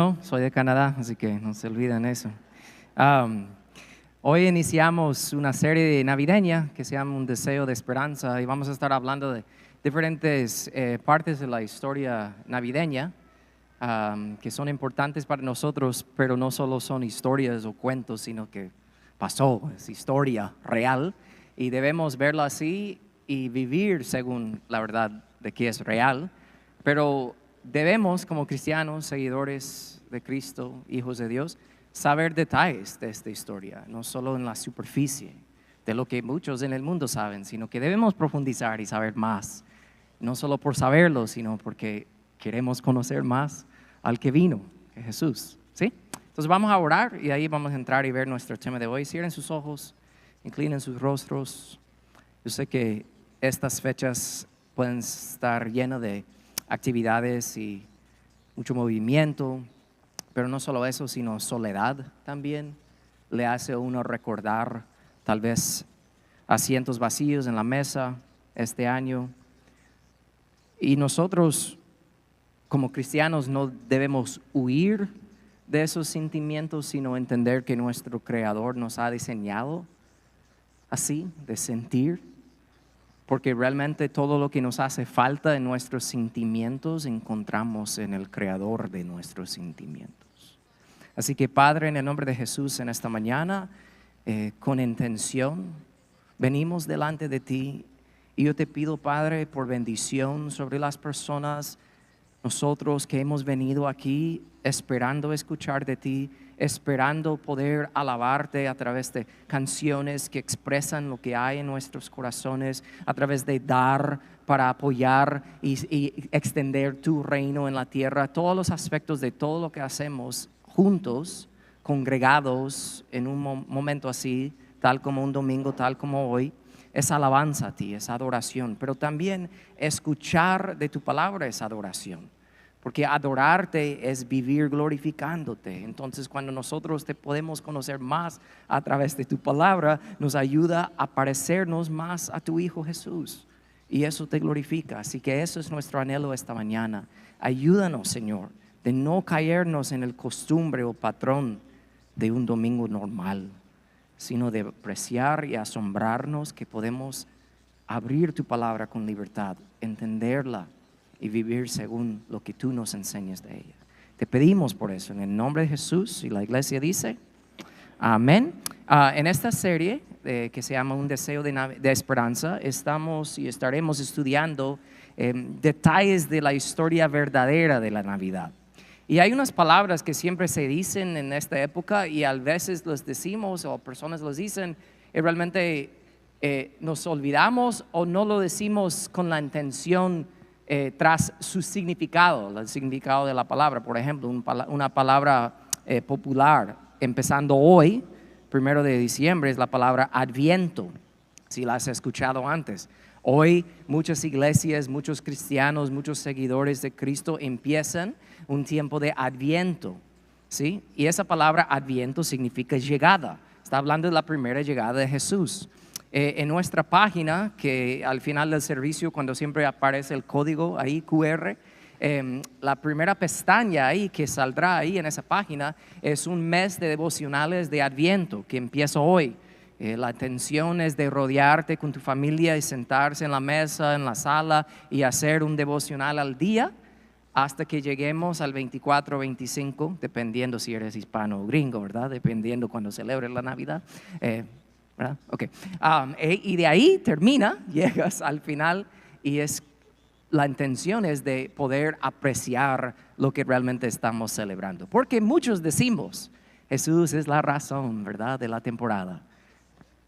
No, soy de Canadá, así que no se olviden eso. Am, Hoy iniciamos una serie navideña que se llama Un Deseo de Esperanza y vamos a estar hablando de diferentes partes de la historia navideña que son importantes para nosotros, pero no solo son historias o cuentos, sino que pasó, es historia real y debemos verla así y vivir según la verdad de que es real, pero debemos como cristianos, seguidores de Cristo, hijos de Dios, saber detalles de esta historia, no solo en la superficie de lo que muchos en el mundo saben, sino que debemos profundizar y saber más, no solo por saberlo, sino porque queremos conocer más al que vino, que es Jesús, ¿sí? Entonces vamos a orar y ahí vamos a entrar y ver nuestro tema de hoy. Cierren sus ojos, inclinen sus rostros. Yo sé que estas fechas pueden estar llenas de actividades y mucho movimiento, pero no solo eso, sino soledad también. Le hace a uno recordar tal vez asientos vacíos en la mesa este año. Y nosotros como cristianos no debemos huir de esos sentimientos, sino entender que nuestro Creador nos ha diseñado así, de sentir, porque realmente todo lo que nos hace falta en nuestros sentimientos encontramos en el Creador de nuestros sentimientos. Así que Padre, en el nombre de Jesús en esta mañana, con intención, venimos delante de ti y yo te pido, Padre, por bendición sobre las personas, nosotros que hemos venido aquí esperando escuchar de ti, esperando poder alabarte a través de canciones que expresan lo que hay en nuestros corazones, a través de dar para apoyar y extender tu reino en la tierra, todos los aspectos de todo lo que hacemos juntos, congregados en un momento así, tal como un domingo, tal como hoy. Es alabanza a ti, es adoración, pero también escuchar de tu palabra es adoración, porque adorarte es vivir glorificándote. Entonces cuando nosotros te podemos conocer más a través de tu palabra, nos ayuda a parecernos más a tu Hijo Jesús y eso te glorifica. Así que eso es nuestro anhelo esta mañana. Ayúdanos, Señor, de no caernos en el costumbre o patrón de un domingo normal, sino de apreciar y asombrarnos que podemos abrir tu palabra con libertad, entenderla y vivir según lo que tú nos enseñas de ella. Te pedimos por eso, en el nombre de Jesús, y la iglesia dice, amén. En esta serie que se llama Un Deseo de Esperanza, estamos y estaremos estudiando detalles de la historia verdadera de la Navidad. Y hay unas palabras que siempre se dicen en esta época y a veces los decimos o personas los dicen y realmente nos olvidamos o no lo decimos con la intención tras su significado, el significado de la palabra. Por ejemplo, una palabra popular empezando hoy, 1 de diciembre, es la palabra Adviento, si la has escuchado antes. Hoy muchas iglesias, muchos cristianos, muchos seguidores de Cristo empiezan un tiempo de Adviento, ¿sí? Y esa palabra Adviento significa llegada. Está hablando de la primera llegada de Jesús. En nuestra página, que al final del servicio, cuando siempre aparece el código ahí, QR, la primera pestaña ahí que saldrá ahí en esa página es un mes de devocionales de Adviento que empieza hoy. La intención es de rodearte con tu familia y sentarse en la mesa, en la sala y hacer un devocional al día hasta que lleguemos al 24 o 25, dependiendo si eres hispano o gringo, ¿verdad? Dependiendo cuando celebres la Navidad. ¿Verdad? Okay. Y de ahí termina, llegas al final y la intención es de poder apreciar lo que realmente estamos celebrando. Porque muchos decimos, Jesús es la razón, ¿verdad?, de la temporada.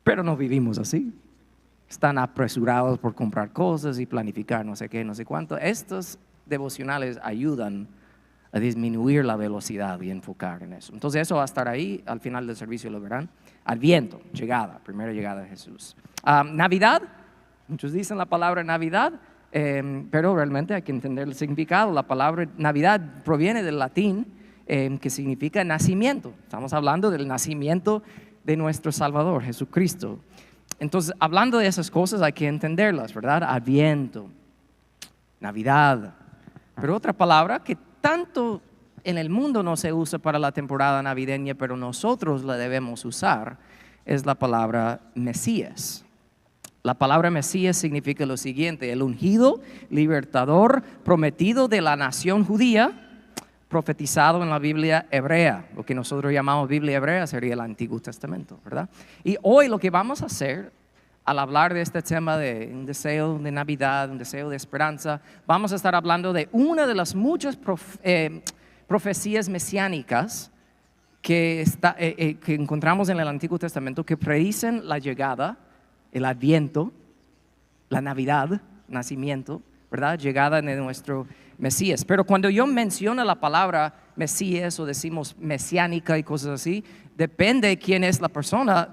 Pero no vivimos así. Están apresurados por comprar cosas y planificar no sé qué, no sé cuánto. Estos devocionales ayudan a disminuir la velocidad y enfocar en eso. Entonces eso va a estar ahí, al final del servicio lo verán. Adviento, llegada, primera llegada de Jesús. Navidad, muchos dicen la palabra Navidad, pero realmente hay que entender el significado. La palabra Navidad proviene del latín, que significa nacimiento. Estamos hablando del nacimiento de nuestro Salvador, Jesucristo. Entonces, hablando de esas cosas hay que entenderlas, ¿verdad? Adviento, Navidad. Pero otra palabra que tanto en el mundo no se usa para la temporada navideña, pero nosotros la debemos usar, es la palabra Mesías. La palabra Mesías significa lo siguiente: el ungido, libertador, prometido de la nación judía, profetizado en la Biblia hebrea. Lo que nosotros llamamos Biblia hebrea sería el Antiguo Testamento, ¿verdad? Y hoy lo que vamos a hacer, al hablar de este tema de un deseo de Navidad, un deseo de esperanza, vamos a estar hablando de una de las muchas profecías mesiánicas que encontramos en el Antiguo Testamento, que predicen la llegada, el adviento, la Navidad, nacimiento, ¿verdad? Llegada de nuestro Mesías. Pero cuando yo menciono la palabra Mesías o decimos mesiánica y cosas así, depende de quién es la persona,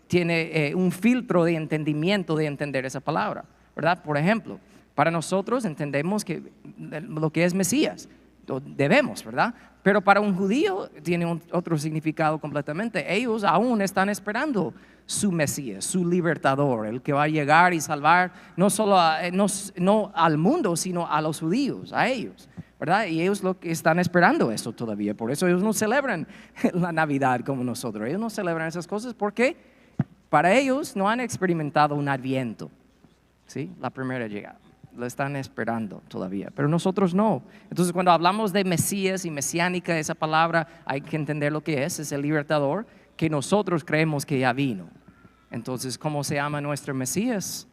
tiene un filtro de entendimiento de entender esa palabra, ¿verdad? Por ejemplo, para nosotros entendemos que lo que es Mesías, lo debemos, ¿verdad? Pero para un judío tiene otro significado completamente. Ellos aún están esperando su Mesías, su libertador, el que va a llegar y salvar no solo no al mundo, sino a los judíos, a ellos, ¿verdad? Y ellos lo que están esperando eso todavía. Por eso ellos no celebran la Navidad como nosotros. Ellos no celebran esas cosas porque para ellos no han experimentado un adviento, ¿sí? La primera llegada. Lo están esperando todavía, pero nosotros no. Entonces, cuando hablamos de Mesías y mesiánica, esa palabra hay que entender lo que es el libertador que nosotros creemos que ya vino. Entonces, ¿cómo se llama nuestro Mesías?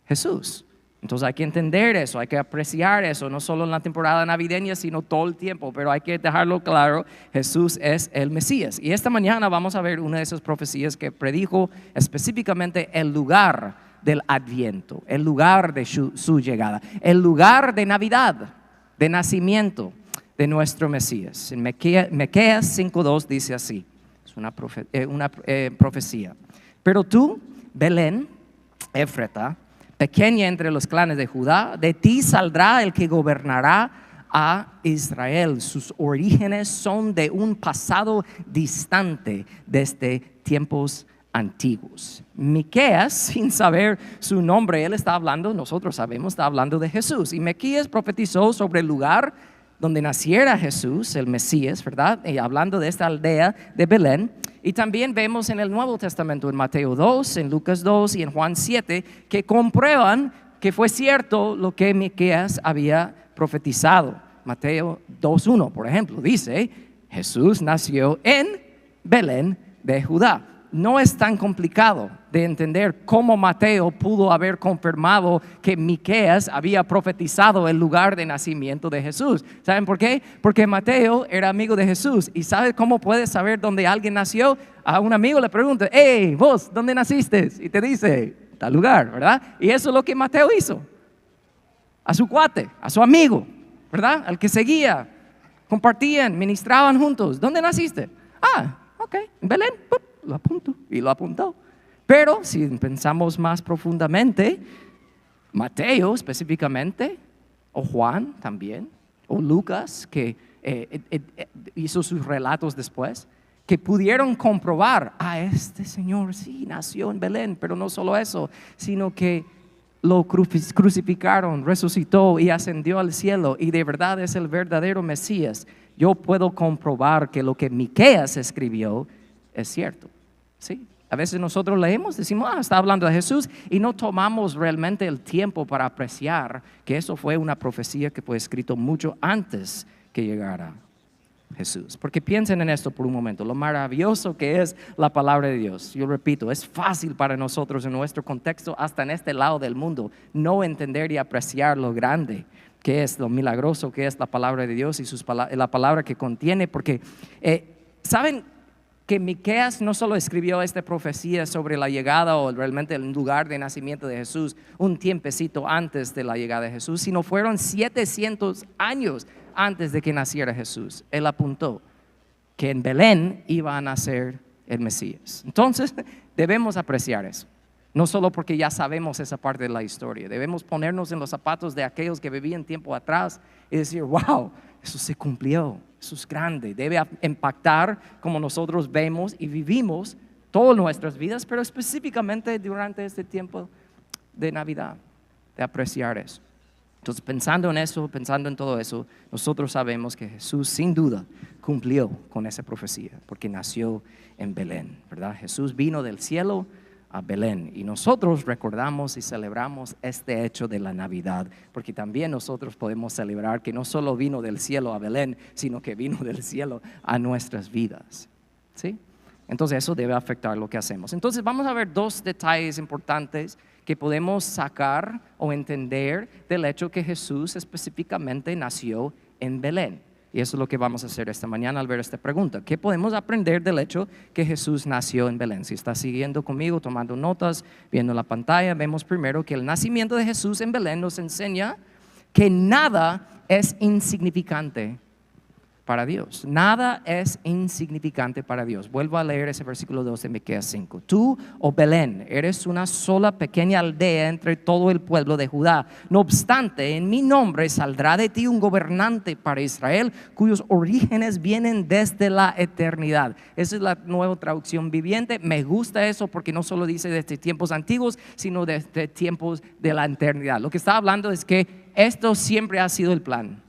Jesús. Entonces hay que entender eso, hay que apreciar eso, no solo en la temporada navideña, sino todo el tiempo, pero hay que dejarlo claro: Jesús es el Mesías. Y esta mañana vamos a ver una de esas profecías que predijo específicamente el lugar del adviento, el lugar de su llegada, el lugar de Navidad, de nacimiento de nuestro Mesías. En Miqueas 5:2 dice así, es una profecía: pero tú, Belén, Éfrata, pequeña entre los clanes de Judá, de ti saldrá el que gobernará a Israel. Sus orígenes son de un pasado distante, desde tiempos antiguos. Miqueas, sin saber su nombre, él está hablando, nosotros sabemos, está hablando de Jesús. Y Miqueas profetizó sobre el lugar donde naciera Jesús, el Mesías, ¿verdad? Y hablando de esta aldea de Belén. Y también vemos en el Nuevo Testamento, en Mateo 2, en Lucas 2 y en Juan 7, que comprueban que fue cierto lo que Miqueas había profetizado. Mateo 2:1, por ejemplo, dice: Jesús nació en Belén de Judá. No es tan complicado de entender cómo Mateo pudo haber confirmado que Miqueas había profetizado el lugar de nacimiento de Jesús. ¿Saben por qué? Porque Mateo era amigo de Jesús. ¿Y sabe cómo puedes saber dónde alguien nació? A un amigo le pregunta: hey, vos, ¿dónde naciste? Y te dice: tal lugar, ¿verdad? Y eso es lo que Mateo hizo a su cuate, a su amigo, ¿verdad? Al que seguía, compartían, ministraban juntos. ¿Dónde naciste? Ok, en Belén. Lo apunto, y lo apuntó. Pero si pensamos más profundamente, Mateo específicamente, o Juan también, o Lucas, que hizo sus relatos después, que pudieron comprobar: este señor sí nació en Belén. Pero no solo eso, sino que lo crucificaron, resucitó y ascendió al cielo, y de verdad es el verdadero Mesías. Yo puedo comprobar que lo que Miqueas escribió es cierto. Sí, a veces nosotros leemos, decimos: está hablando de Jesús, y no tomamos realmente el tiempo para apreciar que eso fue una profecía que fue escrito mucho antes que llegara Jesús. Porque piensen en esto por un momento, lo maravilloso que es la palabra de Dios. Yo repito, es fácil para nosotros en nuestro contexto, hasta en este lado del mundo, no entender y apreciar lo grande que es, lo milagroso que es la palabra de Dios y la palabra que contiene. Porque ¿saben que Miqueas no solo escribió esta profecía sobre la llegada o realmente el lugar de nacimiento de Jesús un tiempecito antes de la llegada de Jesús, sino fueron 700 años antes de que naciera Jesús? Él apuntó que en Belén iba a nacer el Mesías. Entonces debemos apreciar eso, no solo porque ya sabemos esa parte de la historia. Debemos ponernos en los zapatos de aquellos que vivían tiempo atrás y decir: wow, eso se cumplió. Eso es grande, debe impactar como nosotros vemos y vivimos todas nuestras vidas, pero específicamente durante este tiempo de Navidad, de apreciar eso. Entonces, pensando en eso, pensando en todo eso, nosotros sabemos que Jesús sin duda cumplió con esa profecía, porque nació en Belén, ¿verdad? Jesús vino del cielo a Belén y nosotros recordamos y celebramos este hecho de la Navidad, porque también nosotros podemos celebrar que no solo vino del cielo a Belén, sino que vino del cielo a nuestras vidas, ¿sí? Entonces eso debe afectar lo que hacemos. Entonces vamos a ver dos detalles importantes que podemos sacar o entender del hecho que Jesús específicamente nació en Belén. Y eso es lo que vamos a hacer esta mañana al ver esta pregunta. ¿Qué podemos aprender del hecho que Jesús nació en Belén? Si está siguiendo conmigo, tomando notas, viendo la pantalla, vemos primero que el nacimiento de Jesús en Belén nos enseña que nada es insignificante para Dios. Nada es insignificante para Dios. Vuelvo a leer ese versículo 2 de Miqueas 5. Tú, oh Belén, eres una sola pequeña aldea entre todo el pueblo de Judá. No obstante, en mi nombre saldrá de ti un gobernante para Israel, cuyos orígenes vienen desde la eternidad. Esa es la Nueva Traducción Viviente. Me gusta eso porque no solo dice desde tiempos antiguos, sino desde tiempos de la eternidad. Lo que está hablando es que esto siempre ha sido el plan,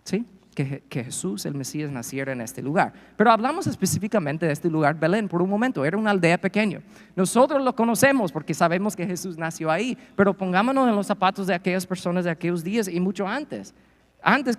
¿sí? Que Jesús, el Mesías, naciera en este lugar. Pero hablamos específicamente de este lugar, Belén, por un momento. Era una aldea pequeña. Nosotros lo conocemos porque sabemos que Jesús nació ahí, pero pongámonos en los zapatos de aquellas personas de aquellos días y mucho antes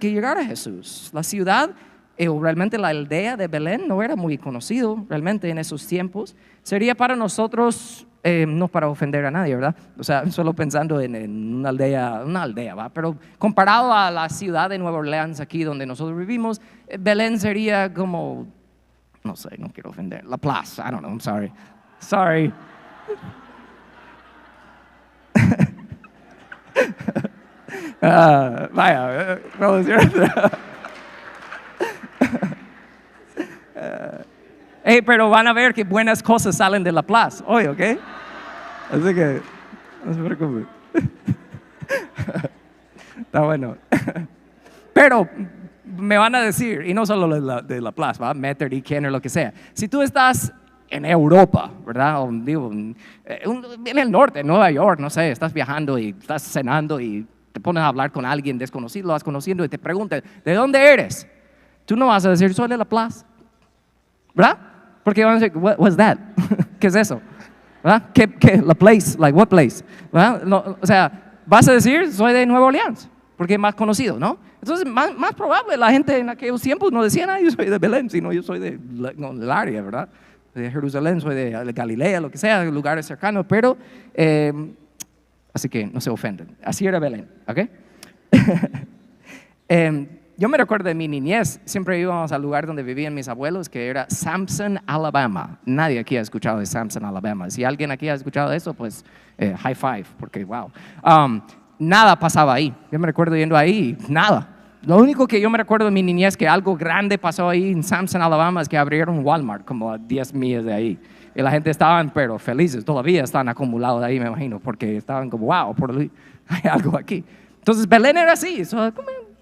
que llegara Jesús. La ciudad, o realmente la aldea de Belén, no era muy conocido realmente en esos tiempos. Sería para nosotros, no para ofender a nadie, ¿verdad? O sea, solo pensando en una aldea, ¿va? Pero comparado a la ciudad de Nueva Orleans, aquí donde nosotros vivimos, Belén sería como, no sé, no quiero ofender, La Plaza, I don't know, I'm sorry. Vaya, pero van a ver que buenas cosas salen de La Plaza hoy, ¿ok? Así que no se preocupen. Está bueno. Pero me van a decir, y no solo de la Plaza, ¿va? Metternich, Kenner, lo que sea. Si tú estás en Europa, ¿verdad? O digo, en el norte, en Nueva York, no sé, estás viajando y estás cenando y te pones a hablar con alguien desconocido, lo vas conociendo y te preguntan, ¿de dónde eres? Tú no vas a decir, soy de La Plaza, ¿verdad? Porque van a decir, what's that? ¿Qué es eso? ¿Verdad? ¿Qué? La place, like what place? ¿Verdad? No, o sea, vas a decir, soy de Nueva Orleans, porque es más conocido, ¿no? Entonces, más probable, la gente en aquellos tiempos no decía, yo soy de Belén, sino yo soy del área, ¿verdad? De Jerusalén, soy de Galilea, lo que sea, de lugares cercanos, pero, así que no se ofenden. Así era Belén, ¿ok? Yo me recuerdo de mi niñez, siempre íbamos al lugar donde vivían mis abuelos, que era Samson, Alabama. Nadie aquí ha escuchado de Samson, Alabama. Si alguien aquí ha escuchado eso, pues high five, porque wow. Nada pasaba ahí. Yo me recuerdo yendo ahí, nada. Lo único que yo me recuerdo de mi niñez que algo grande pasó ahí en Samson, Alabama, es que abrieron un Walmart como a 10 millas de ahí. Y la gente estaban, pero felices, todavía están acumulados ahí, me imagino, porque estaban como, wow, hay algo aquí. Entonces Belén era así,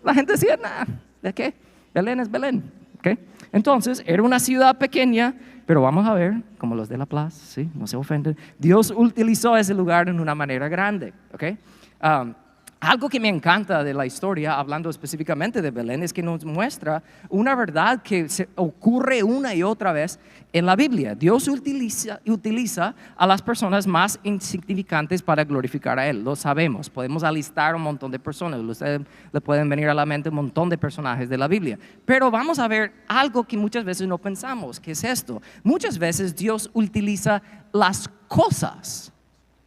la gente decía, nada, ¿de qué? Belén es Belén, ¿ok? Entonces era una ciudad pequeña, pero vamos a ver, como los de La Plaza, ¿sí? No se ofenden. Dios utilizó ese lugar en una manera grande, ¿ok? Algo que me encanta de la historia, hablando específicamente de Belén, es que nos muestra una verdad que se ocurre una y otra vez en la Biblia. Dios utiliza a las personas más insignificantes para glorificar a Él. Lo sabemos, podemos alistar un montón de personas. Ustedes le pueden venir a la mente un montón de personajes de la Biblia. Pero vamos a ver algo que muchas veces no pensamos, que es esto. Muchas veces Dios utiliza las cosas,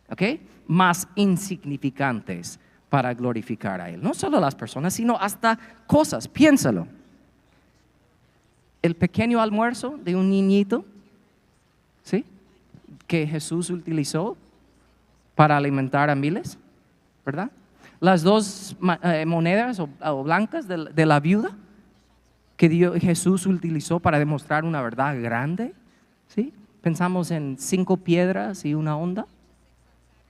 ¿ok?, más insignificantes para glorificar a Él. No solo las personas, sino hasta cosas. Piénsalo. El pequeño almuerzo de un niñito, ¿sí?, que Jesús utilizó para alimentar a miles, ¿verdad? Las dos monedas o blancas de la viuda que Jesús utilizó para demostrar una verdad grande, ¿sí? Pensamos en 5 piedras y una onda,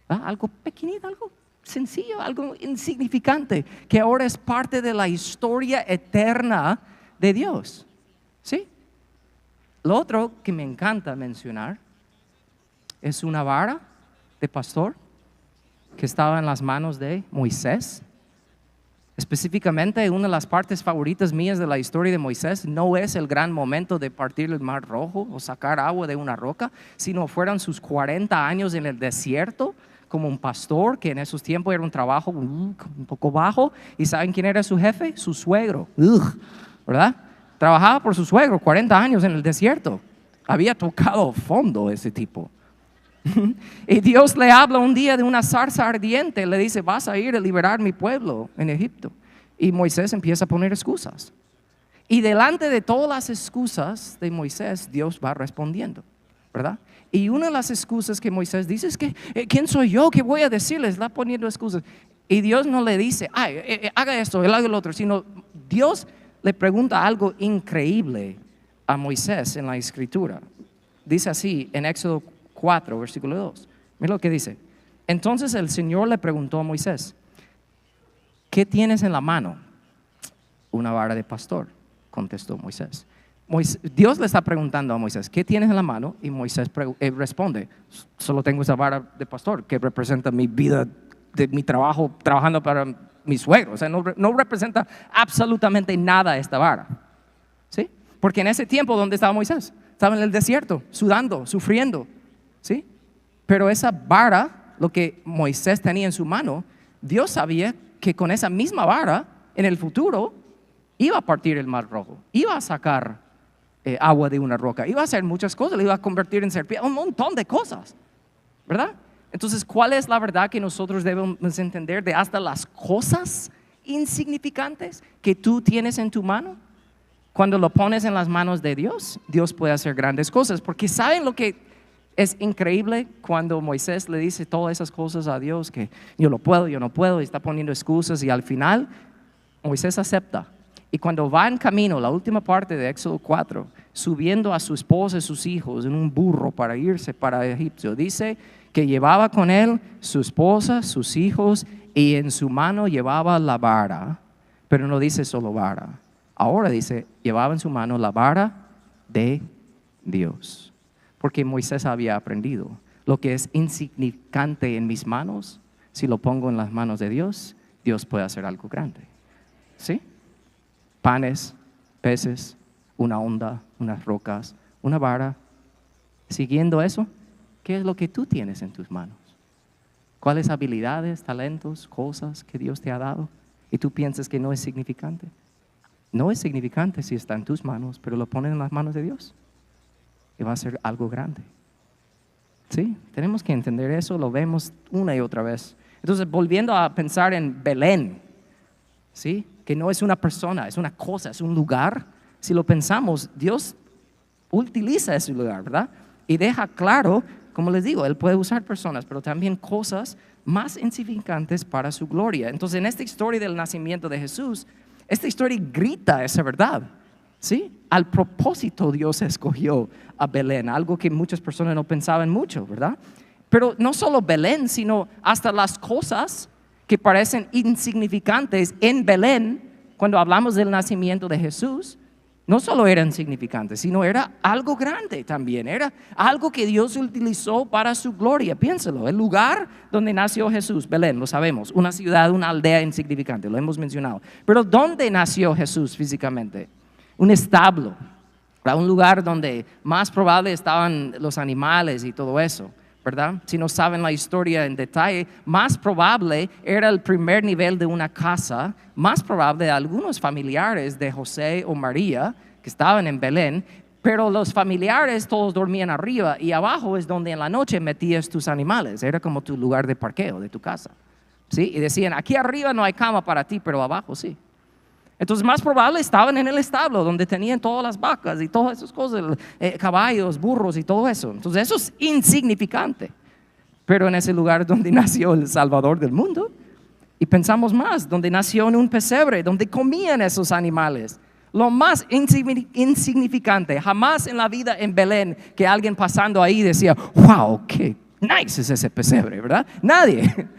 ¿verdad? Algo pequeñito, algo sencillo, algo insignificante, que ahora es parte de la historia eterna de Dios, ¿sí? Lo otro que me encanta mencionar es una vara de pastor que estaba en las manos de Moisés Específicamente, una de las partes favoritas mías de la historia de Moisés no es el gran momento de partir el mar rojo o sacar agua de una roca, sino fueron sus 40 años en el desierto como un pastor, que en esos tiempos era un trabajo un poco bajo. ¿Y saben quién era su jefe? Su suegro, ¿verdad? Trabajaba por su suegro 40 años en el desierto. Había tocado fondo ese tipo. Y Dios le habla un día de una zarza ardiente, le dice: vas a ir a liberar mi pueblo en Egipto. Y Moisés empieza a poner excusas. Y delante de todas las excusas de Moisés, Dios va respondiendo, ¿verdad? Y una de las excusas que Moisés dice es que ¿quién soy yo? ¿Qué voy a decirles? Está poniendo excusas. Y Dios no le dice: haga esto, él haga lo otro, sino Dios le pregunta algo increíble a Moisés en la escritura. Dice así en Éxodo 4, versículo 2. Mira lo que dice. Entonces el Señor le preguntó a Moisés: ¿qué tienes en la mano? Una vara de pastor, contestó Moisés. Dios le está preguntando a Moisés: ¿qué tienes en la mano? Y Moisés responde: solo tengo esa vara de pastor que representa mi vida, de mi trabajo, trabajando para mi suegro. O sea, no representa absolutamente nada esta vara, ¿sí? Porque en ese tiempo, ¿dónde estaba Moisés? Estaba en el desierto, sudando, sufriendo, ¿sí? Pero esa vara, lo que Moisés tenía en su mano, Dios sabía que con esa misma vara, en el futuro, iba a partir el mar rojo, iba a sacar agua de una roca, iba a hacer muchas cosas, le iba a convertir en serpiente, un montón de cosas, ¿verdad? Entonces, ¿cuál es la verdad que nosotros debemos entender de hasta las cosas insignificantes que tú tienes en tu mano? Cuando lo pones en las manos de Dios, Dios puede hacer grandes cosas. Porque ¿saben lo que es increíble? Cuando Moisés le dice todas esas cosas a Dios, que yo no puedo, y está poniendo excusas, y al final Moisés acepta. Y cuando va en camino, la última parte de Éxodo 4, subiendo a su esposa y sus hijos en un burro para irse para Egipto, dice que llevaba con él su esposa, sus hijos, y en su mano llevaba la vara. Pero no dice solo vara. Ahora dice, llevaba en su mano la vara de Dios. Porque Moisés había aprendido: lo que es insignificante en mis manos, si lo pongo en las manos de Dios, Dios puede hacer algo grande. ¿Sí? Panes, peces, una onda, unas rocas, una vara. Siguiendo eso, ¿qué es lo que tú tienes en tus manos? ¿Cuáles habilidades, talentos, cosas que Dios te ha dado y tú piensas que no es significante? No es significante si está en tus manos, pero lo pones en las manos de Dios y va a ser algo grande. ¿Sí? Tenemos que entender eso, lo vemos una y otra vez. Entonces, volviendo a pensar en Belén, ¿sí? Que no es una persona, es una cosa, es un lugar. Si lo pensamos, Dios utiliza ese lugar, ¿verdad? Y deja claro, como les digo, Él puede usar personas, pero también cosas más insignificantes para su gloria. Entonces, en esta historia del nacimiento de Jesús, esta historia grita esa verdad, ¿sí? Al propósito Dios escogió a Belén, algo que muchas personas no pensaban mucho, ¿verdad? Pero no solo Belén, sino hasta las cosas que parecen insignificantes en Belén, cuando hablamos del nacimiento de Jesús, no solo eran insignificantes, sino era algo grande también, era algo que Dios utilizó para su gloria. Piénselo, el lugar donde nació Jesús, Belén, lo sabemos, una ciudad, una aldea insignificante, lo hemos mencionado. Pero ¿dónde nació Jesús físicamente? Un establo, un lugar donde más probable estaban los animales y todo eso, ¿verdad? Si no saben la historia en detalle, más probable era el primer nivel de una casa, más probable de algunos familiares de José o María que estaban en Belén, pero los familiares todos dormían arriba y abajo es donde en la noche metías tus animales, era como tu lugar de parqueo de tu casa, ¿sí? Y decían, aquí arriba no hay cama para ti, pero abajo sí. Entonces más probable estaban en el establo donde tenían todas las vacas y todas esas cosas, caballos, burros y todo eso. Entonces eso es insignificante. Pero en ese lugar donde nació el Salvador del mundo, y pensamos más, donde nació en un pesebre, donde comían esos animales, lo más insignificante, jamás en la vida en Belén que alguien pasando ahí decía, wow, qué nice es ese pesebre, ¿verdad? Nadie.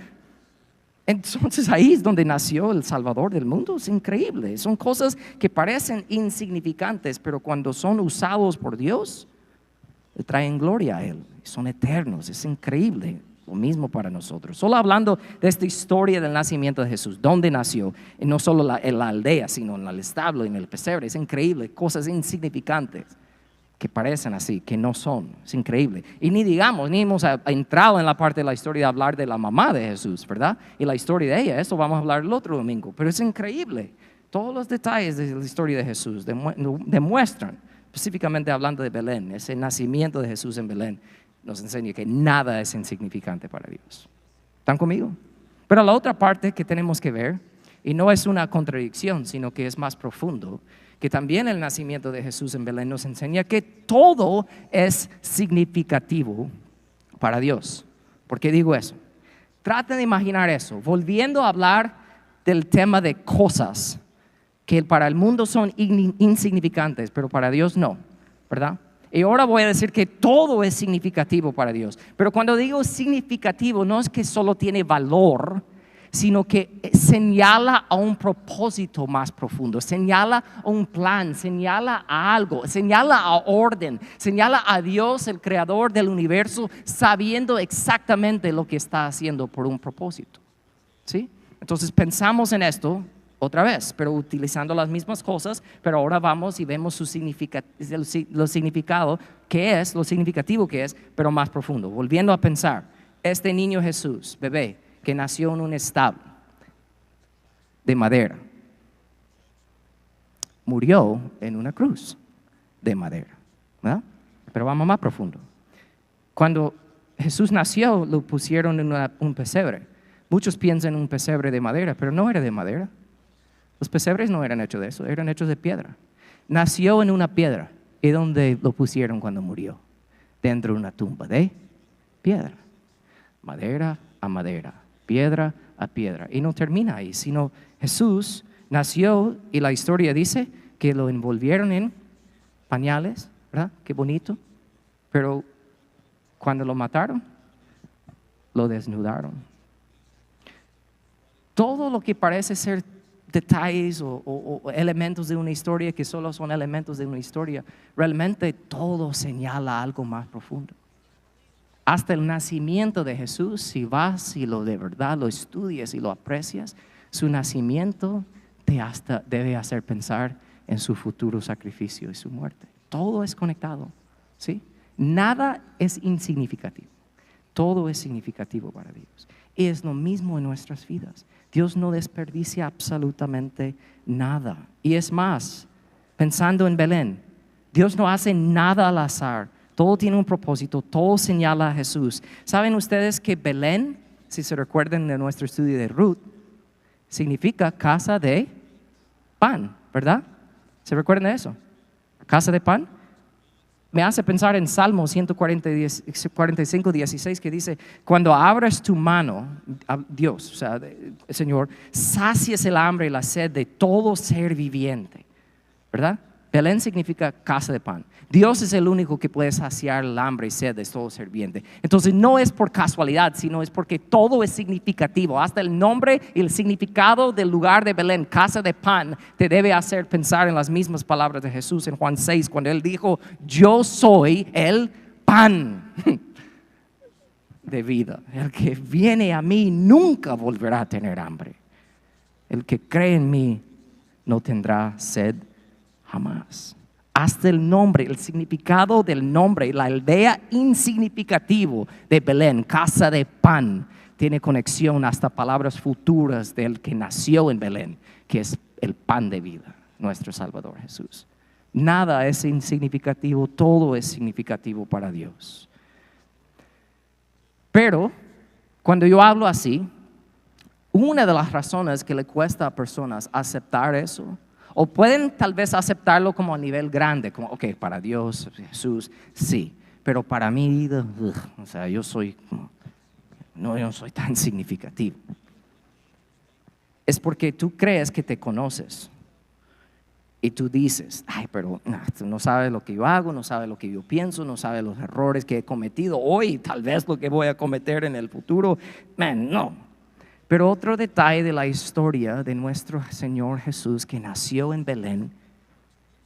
Entonces ahí es donde nació el Salvador del mundo. Es increíble, son cosas que parecen insignificantes, pero cuando son usados por Dios, le traen gloria a Él, son eternos, es increíble. lo mismo para nosotros. Solo hablando de esta historia del nacimiento de Jesús, dónde nació, y no solo en la aldea, sino en el establo, en el pesebre, es increíble, cosas insignificantes que parecen así, que no son, es increíble. Y ni hemos entrado en la parte de la historia de hablar de la mamá de Jesús, ¿verdad? Y la historia de ella, eso vamos a hablar el otro domingo, pero es increíble. Todos los detalles de la historia de Jesús demuestran, específicamente hablando de Belén, ese nacimiento de Jesús en Belén, nos enseña que nada es insignificante para Dios. ¿Están conmigo? Pero la otra parte que tenemos que ver, y no es una contradicción, sino que es más profundo, que también el nacimiento de Jesús en Belén nos enseña que todo es significativo para Dios. ¿Por qué digo eso? Trata de imaginar eso, volviendo a hablar del tema de cosas que para el mundo son insignificantes, pero para Dios no, ¿verdad? Y ahora voy a decir que todo es significativo para Dios. Pero cuando digo significativo, no es que solo tiene valor, sino que señala a un propósito más profundo, señala a un plan, señala a algo, señala a orden, señala a Dios, el creador del universo, sabiendo exactamente lo que está haciendo por un propósito. ¿Sí? Entonces pensamos en esto otra vez, pero utilizando las mismas cosas, pero ahora vamos y vemos lo significado que es, lo significativo que es, pero más profundo. Volviendo a pensar, este niño Jesús, bebé, que nació en un establo de madera, murió en una cruz de madera, ¿verdad? Pero vamos más profundo. Cuando Jesús nació, lo pusieron en un pesebre. Muchos piensan en un pesebre de madera, pero no era de madera. Los pesebres no eran hechos de eso, eran hechos de piedra. Nació en una piedra. ¿Y dónde lo pusieron cuando murió? Dentro de una tumba de piedra. Madera a madera, piedra a piedra. Y no termina ahí, sino Jesús nació y la historia dice que lo envolvieron en pañales, ¿verdad? Qué bonito. Pero cuando lo mataron, lo desnudaron. Todo lo que parece ser detalles o elementos de una historia que solo son elementos de una historia, realmente todo señala algo más profundo. Hasta el nacimiento de Jesús, si vas y lo de verdad lo estudias y lo aprecias, su nacimiento te hasta debe hacer pensar en su futuro sacrificio y su muerte. Todo es conectado, ¿sí? Nada es insignificativo. Todo es significativo para Dios. Y es lo mismo en nuestras vidas. Dios no desperdicia absolutamente nada. Y es más, pensando en Belén, Dios no hace nada al azar. Todo tiene un propósito, todo señala a Jesús. ¿Saben ustedes que Belén, si se recuerdan de nuestro estudio de Ruth, significa casa de pan, ¿verdad? ¿Se recuerdan de eso? Casa de pan. Me hace pensar en Salmo 145, 16, que dice, cuando abres tu mano a Dios, o sea, Señor, sacies el hambre y la sed de todo ser viviente, ¿verdad? Belén significa casa de pan. Dios es el único que puede saciar el hambre y sed de todo ser viviente. Entonces no es por casualidad, sino es porque todo es significativo. Hasta el nombre y el significado del lugar de Belén, casa de pan, te debe hacer pensar en las mismas palabras de Jesús en Juan 6, cuando Él dijo, yo soy el pan de vida. El que viene a mí nunca volverá a tener hambre. El que cree en mí no tendrá sed jamás. Hasta el nombre, el significado del nombre, la aldea insignificativo de Belén, casa de pan, tiene conexión hasta palabras futuras del que nació en Belén, que es el pan de vida, nuestro Salvador Jesús. Nada es insignificativo, todo es significativo para Dios. Pero cuando yo hablo así, una de las razones que le cuesta a personas aceptar eso, o pueden tal vez aceptarlo como a nivel grande, como, ok, para Dios, Jesús, sí, pero para mi vida, o sea, yo no soy tan significativo. Es porque tú crees que te conoces y tú dices, ay, pero tú no sabes lo que yo hago, no sabes lo que yo pienso, no sabes los errores que he cometido hoy, tal vez lo que voy a cometer en el futuro, no. Pero otro detalle de la historia de nuestro Señor Jesús que nació en Belén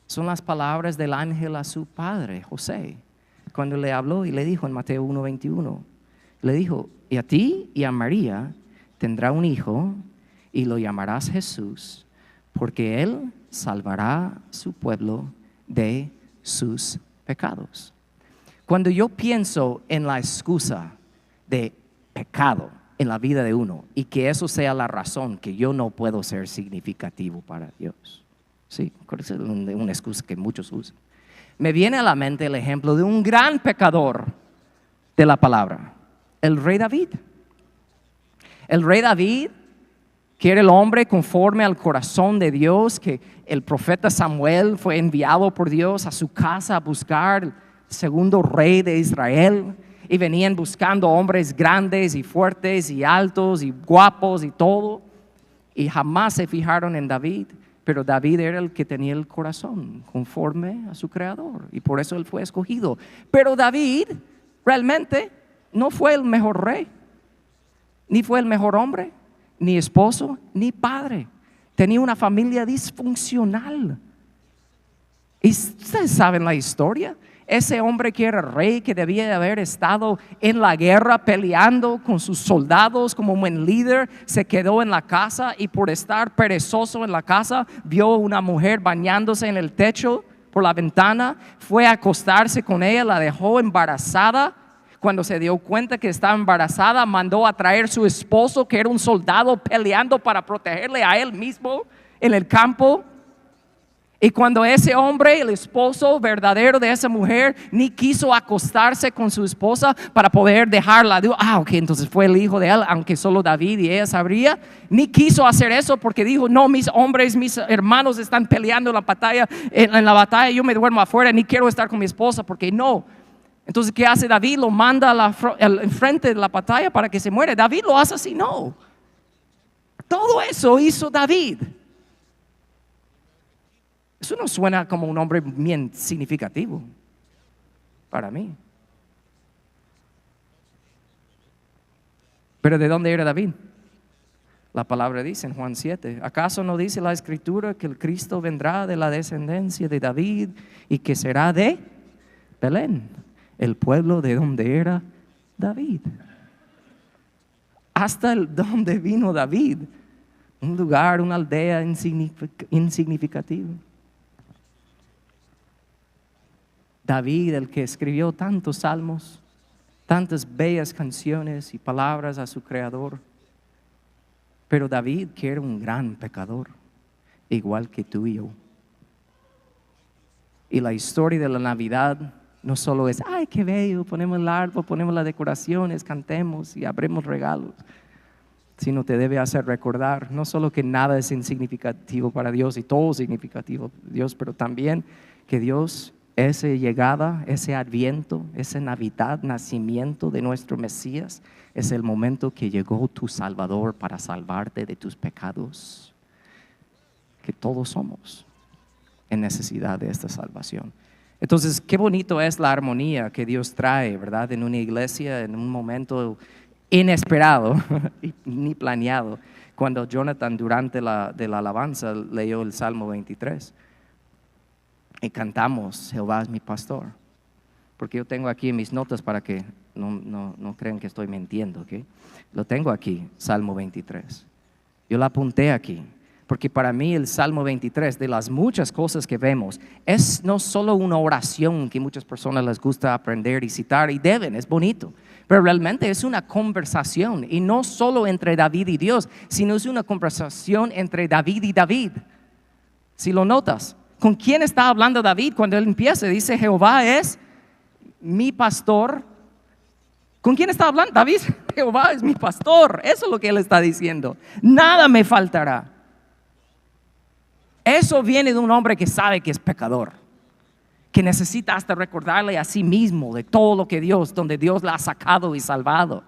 son las palabras del ángel a su padre, José, cuando le habló y le dijo en Mateo 1:21, Le dijo, y a ti y a María tendrá un hijo y lo llamarás Jesús, porque él salvará su pueblo de sus pecados. Cuando yo pienso en la excusa de pecado en la vida de uno y que eso sea la razón que yo no puedo ser significativo para Dios, sí, es una excusa que muchos usan, me viene a la mente el ejemplo de un gran pecador de la palabra, el rey David. El rey David, que era el hombre conforme al corazón de Dios, que el profeta Samuel fue enviado por Dios a su casa a buscar el segundo rey de Israel, y venían buscando hombres grandes y fuertes y altos y guapos y todo, y jamás se fijaron en David. Pero David era el que tenía el corazón conforme a su creador, y por eso él fue escogido. Pero David realmente no fue el mejor rey, ni fue el mejor hombre, ni esposo, ni padre. Tenía una familia disfuncional. Y ustedes saben la historia. Ese hombre que era rey, que debía de haber estado en la guerra peleando con sus soldados como un buen líder, se quedó en la casa, y por estar perezoso en la casa vio una mujer bañándose en el techo por la ventana, fue a acostarse con ella, la dejó embarazada. Cuando se dio cuenta que estaba embarazada, mandó a traer su esposo, que era un soldado peleando para protegerle a él mismo en el campo. Y cuando ese hombre, el esposo verdadero de esa mujer, ni quiso acostarse con su esposa para poder dejarla, dijo, ok, entonces fue el hijo de él, aunque solo David y ella sabría. Ni quiso hacer eso porque dijo, no, mis hombres, mis hermanos están peleando en la batalla, en la batalla yo me duermo afuera, ni quiero estar con mi esposa porque no. Entonces, ¿qué hace David? Lo manda al frente de la batalla para que se muera. David lo asesinó. Todo eso hizo David. Eso no suena como un hombre bien significativo para mí. Pero ¿de dónde era David? La palabra dice en Juan 7, ¿acaso no dice la Escritura que el Cristo vendrá de la descendencia de David y que será de Belén, el pueblo de donde era David? Hasta donde vino David, un lugar, una aldea insignificativa. David, el que escribió tantos salmos, tantas bellas canciones y palabras a su creador. Pero David, que era un gran pecador, igual que tú y yo. Y la historia de la Navidad no solo es, ay, qué bello, ponemos el árbol, ponemos las decoraciones, cantemos y abrimos regalos, sino te debe hacer recordar no solo que nada es insignificativo para Dios y todo es significativo para Dios, pero también que Dios, esa llegada, ese adviento, esa Navidad, nacimiento de nuestro Mesías, es el momento que llegó tu Salvador para salvarte de tus pecados, que todos somos en necesidad de esta salvación. Entonces, qué bonito es la armonía que Dios trae, ¿verdad? En una iglesia, en un momento inesperado ni planeado, cuando Jonathan durante la alabanza leyó el Salmo 23 y cantamos, Jehová es mi pastor, porque yo tengo aquí en mis notas para que no crean que estoy mintiendo, ¿ok? Lo tengo aquí, Salmo 23, yo lo apunté aquí, porque para mí el Salmo 23, de las muchas cosas que vemos, es no solo una oración que muchas personas les gusta aprender y citar, y deben, es bonito, pero realmente es una conversación, y no solo entre David y Dios, sino es una conversación entre David y David. Si lo notas, ¿con quién está hablando David cuando él empieza? Dice, Jehová es mi pastor. ¿Con quién está hablando David? Jehová es mi pastor. Eso es lo que él está diciendo. Nada me faltará. Eso viene de un hombre que sabe que es pecador, que necesita hasta recordarle a sí mismo de todo lo que donde Dios la ha sacado y salvado.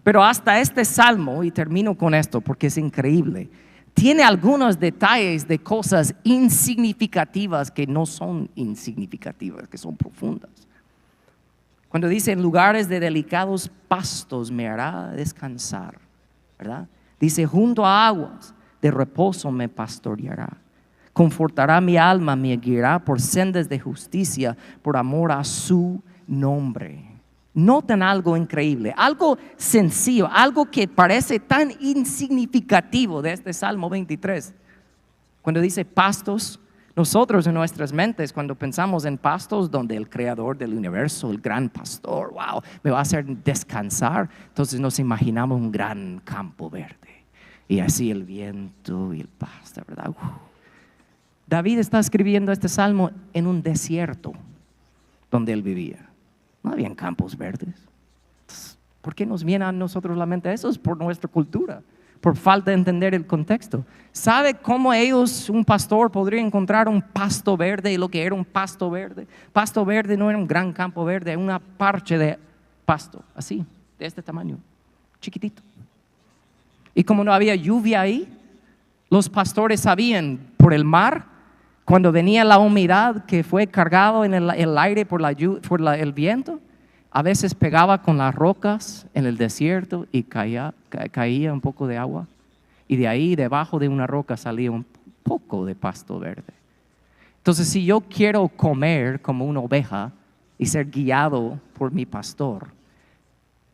Pero hasta este salmo, y termino con esto porque es increíble, tiene algunos detalles de cosas insignificativas que no son insignificativas, que son profundas. Cuando dice, en lugares de delicados pastos me hará descansar, ¿verdad? Dice, junto a aguas de reposo me pastoreará. Confortará mi alma, me guiará por sendas de justicia, por amor a su nombre. Notan algo increíble, algo sencillo, algo que parece tan insignificativo de este Salmo 23. Cuando dice pastos, nosotros en nuestras mentes, cuando pensamos en pastos donde el creador del universo, el gran pastor, wow, me va a hacer descansar, entonces nos imaginamos un gran campo verde y así el viento y el pasto, ¿verdad? David está escribiendo este salmo en un desierto donde él vivía. No habían campos verdes. ¿Por qué nos viene a nosotros la mente? Eso es por nuestra cultura, por falta de entender el contexto. ¿Sabe cómo ellos, un pastor, podría encontrar un pasto verde y lo que era un pasto verde? Pasto verde no era un gran campo verde, era una parche de pasto, así, de este tamaño, chiquitito. Y como no había lluvia ahí, los pastores sabían por el mar, cuando venía la humedad que fue cargado en el aire por el viento, a veces pegaba con las rocas en el desierto y caía un poco de agua. Y de ahí, debajo de una roca, salía un poco de pasto verde. Entonces, si yo quiero comer como una oveja y ser guiado por mi pastor,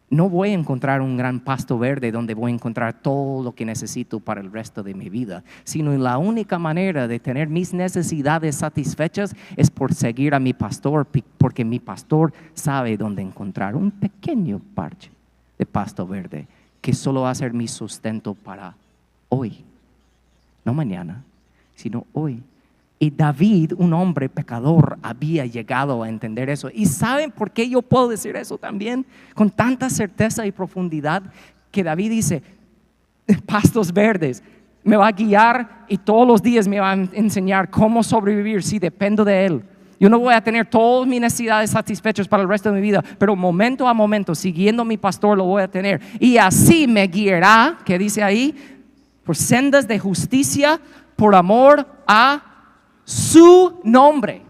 no voy a encontrar un gran pasto verde donde voy a encontrar todo lo que necesito para el resto de mi vida, sino la única manera de tener mis necesidades satisfechas es por seguir a mi pastor, porque mi pastor sabe dónde encontrar un pequeño parche de pasto verde que solo va a ser mi sustento para hoy, no mañana, sino hoy. Y David, un hombre pecador, había llegado a entender eso. ¿Y saben por qué yo puedo decir eso también? Con tanta certeza y profundidad que David dice, pastos verdes, me va a guiar y todos los días me va a enseñar cómo sobrevivir si dependo de Él. Yo no voy a tener todas mis necesidades satisfechas para el resto de mi vida, pero momento a momento, siguiendo a mi pastor, lo voy a tener. Y así me guiará, ¿qué dice ahí? Por sendas de justicia, por amor a su nombre.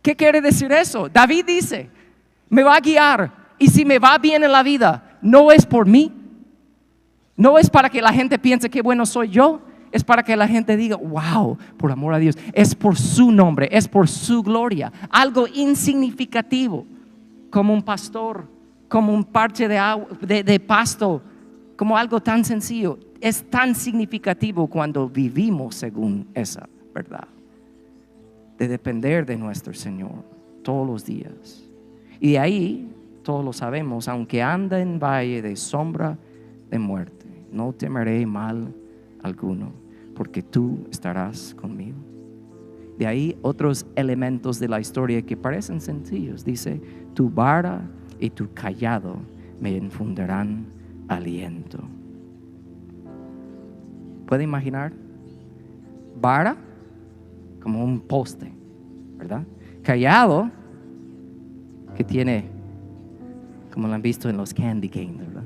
¿Qué quiere decir eso? David dice, me va a guiar y si me va bien en la vida, no es por mí, no es para que la gente piense que bueno soy yo, es para que la gente diga, wow, por amor a Dios, es por su nombre, es por su gloria. Algo insignificativo, como un pastor, como un parche de agua, de pasto, como algo tan sencillo, es tan significativo cuando vivimos según esa verdad, de depender de nuestro Señor todos los días. Y de ahí, todos lo sabemos, aunque ande en valle de sombra de muerte, no temeré mal alguno, porque tú estarás conmigo. De ahí otros elementos de la historia que parecen sencillos. Dice, tu vara y tu cayado me infundirán aliento. ¿Puede imaginar? Vara como un poste, ¿verdad? Cayado, que tiene, como lo han visto en los candy canes, ¿verdad?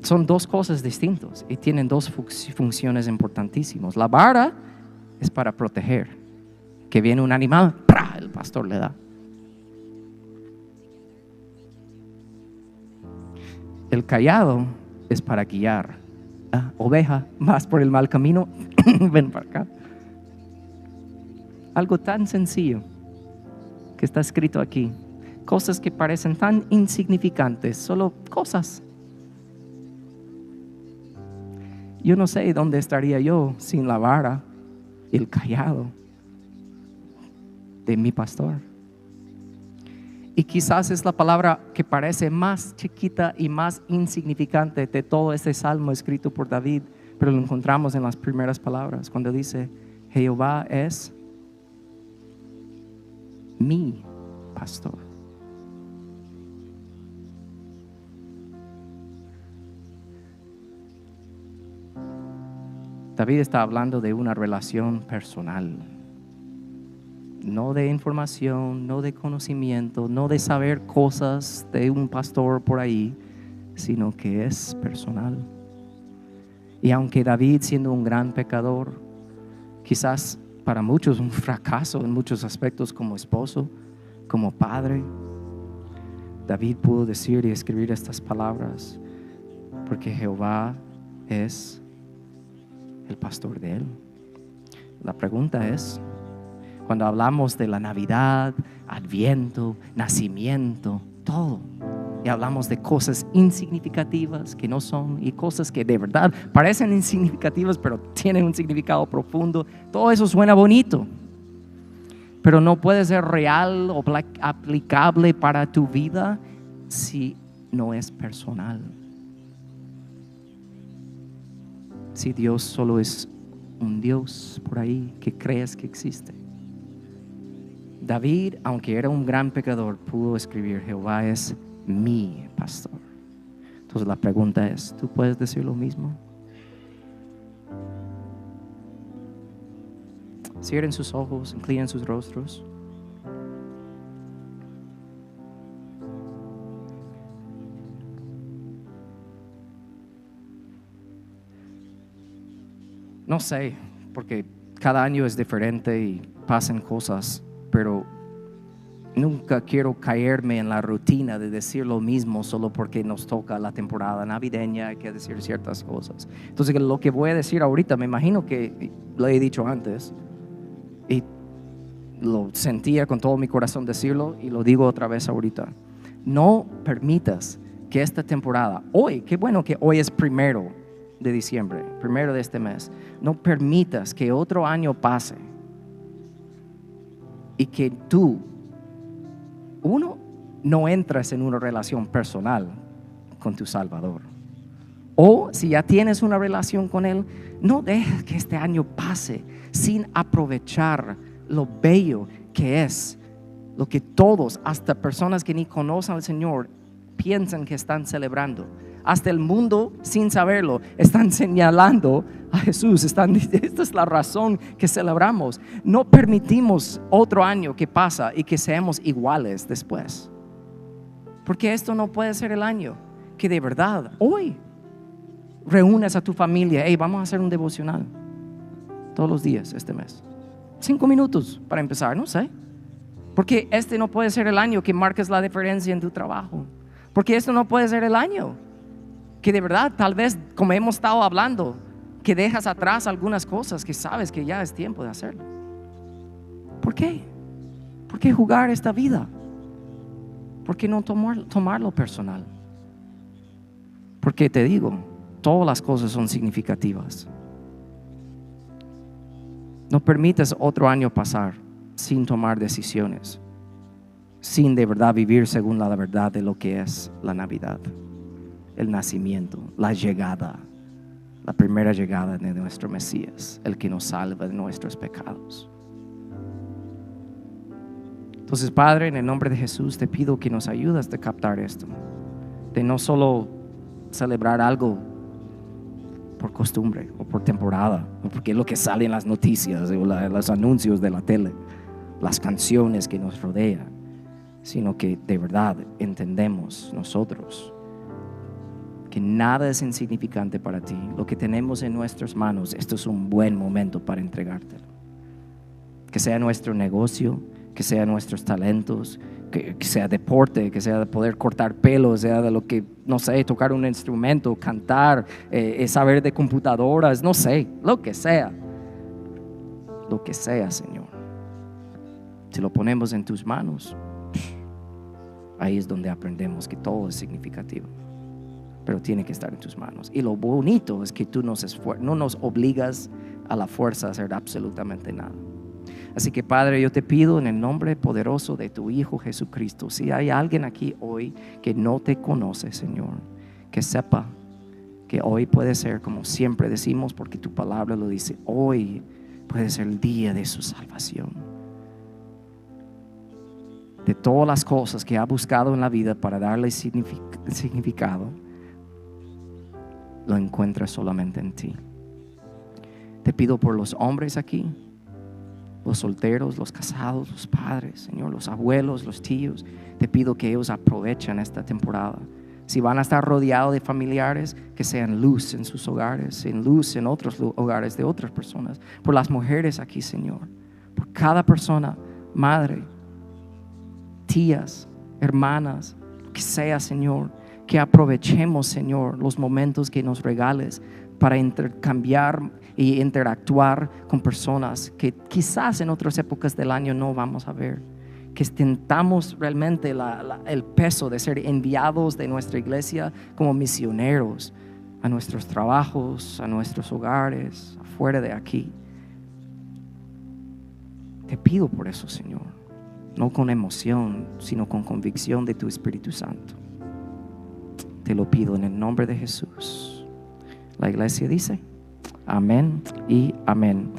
Son dos cosas distintas y tienen dos funciones importantísimas. La vara es para proteger, que viene un animal, ¡prá!, el pastor le da. El cayado es para guiar. Oveja, vas por el mal camino, ven para acá. Algo tan sencillo que está escrito aquí. Cosas que parecen tan insignificantes, solo cosas. Yo no sé dónde estaría yo sin la vara y el cayado de mi pastor. Y quizás es la palabra que parece más chiquita y más insignificante de todo este salmo escrito por David, pero lo encontramos en las primeras palabras, cuando dice, Jehová es mi pastor. David está hablando de una relación personal, no de información, no de conocimiento, no de saber cosas de un pastor por ahí, sino que es personal. Y aunque David, siendo un gran pecador, quizás para muchos un fracaso en muchos aspectos como esposo, como padre, David pudo decir y escribir estas palabras porque Jehová es el pastor de él. La pregunta es, cuando hablamos de la Navidad, Adviento, nacimiento, todo. Y hablamos de cosas insignificativas que no son, y cosas que de verdad parecen insignificativas, pero tienen un significado profundo. Todo eso suena bonito, pero no puede ser real o aplicable para tu vida si no es personal. Si Dios solo es un Dios por ahí que crees que existe. David, aunque era un gran pecador, pudo escribir: Jehová es mi pastor. Entonces la pregunta es, ¿tú puedes decir lo mismo? Cierren sus ojos, inclinen sus rostros. No sé, porque cada año es diferente y pasan cosas, pero nunca quiero caerme en la rutina de decir lo mismo solo porque nos toca la temporada navideña, hay que decir ciertas cosas. Entonces lo que voy a decir ahorita, me imagino que lo he dicho antes y lo sentía con todo mi corazón decirlo, y lo digo otra vez ahorita. No permitas que esta temporada, hoy, qué bueno que hoy es 1 de diciembre, 1 de este mes, no permitas que otro año pase y que tú, no entras en una relación personal con tu Salvador. O si ya tienes una relación con Él, no dejes que este año pase sin aprovechar lo bello que es, lo que todos, hasta personas que ni conocen al Señor, piensan que están celebrando. Hasta el mundo, sin saberlo, están señalando a Jesús. Esta es la razón que celebramos. No permitimos otro año que pasa y que seamos iguales después. Porque esto no puede ser el año que de verdad hoy reúnes a tu familia. Hey, vamos a hacer un devocional todos los días este mes. 5 minutos para empezar, no sé. Porque este no puede ser el año que marques la diferencia en tu trabajo. Porque esto no puede ser el año que de verdad, tal vez, como hemos estado hablando, que dejas atrás algunas cosas que sabes que ya es tiempo de hacerlo. ¿Por qué? ¿Por qué jugar esta vida? ¿Por qué no tomarlo personal? Porque te digo, todas las cosas son significativas. No permitas otro año pasar sin tomar decisiones, sin de verdad vivir según la verdad de lo que es la Navidad, el nacimiento, la llegada, la primera llegada de nuestro Mesías, el que nos salva de nuestros pecados. Entonces, Padre, en el nombre de Jesús te pido que nos ayudes a captar esto, de no solo celebrar algo por costumbre o por temporada, o porque es lo que sale en las noticias o los anuncios de la tele, las canciones que nos rodean, sino que de verdad entendemos nosotros que nada es insignificante para ti. Lo que tenemos en nuestras manos, esto es un buen momento para entregártelo. Que sea nuestro negocio, que sea nuestros talentos, que sea deporte, que sea de poder cortar pelo, sea de lo que, no sé, tocar un instrumento, cantar, saber de computadoras, no sé, lo que sea, Señor. Si lo ponemos en tus manos, ahí es donde aprendemos que todo es significativo, pero tiene que estar en tus manos. Y lo bonito es que tú no nos obligas a la fuerza a hacer absolutamente nada. Así que, Padre, yo te pido en el nombre poderoso de tu Hijo Jesucristo, si hay alguien aquí hoy que no te conoce, Señor, que sepa que hoy puede ser, como siempre decimos, porque tu palabra lo dice, hoy puede ser el día de su salvación. De todas las cosas que ha buscado en la vida para darle significado, lo encuentra solamente en ti. Te pido por los hombres aquí, los solteros, los casados, los padres, Señor, los abuelos, los tíos. Te pido que ellos aprovechen esta temporada. Si van a estar rodeados de familiares, que sean luz en sus hogares, sean luz en otros hogares de otras personas. Por las mujeres aquí, Señor, por cada persona, madre, tías, hermanas, que sea, Señor, que aprovechemos, Señor, los momentos que nos regales para intercambiar y interactuar con personas que quizás en otras épocas del año no vamos a ver. que sintamos realmente el peso de ser enviados de nuestra iglesia como misioneros a nuestros trabajos, a nuestros hogares, afuera de aquí. Te pido por eso, Señor, no con emoción, sino con convicción de tu Espíritu Santo. Te lo pido en el nombre de Jesús. La iglesia dice, amén y amén.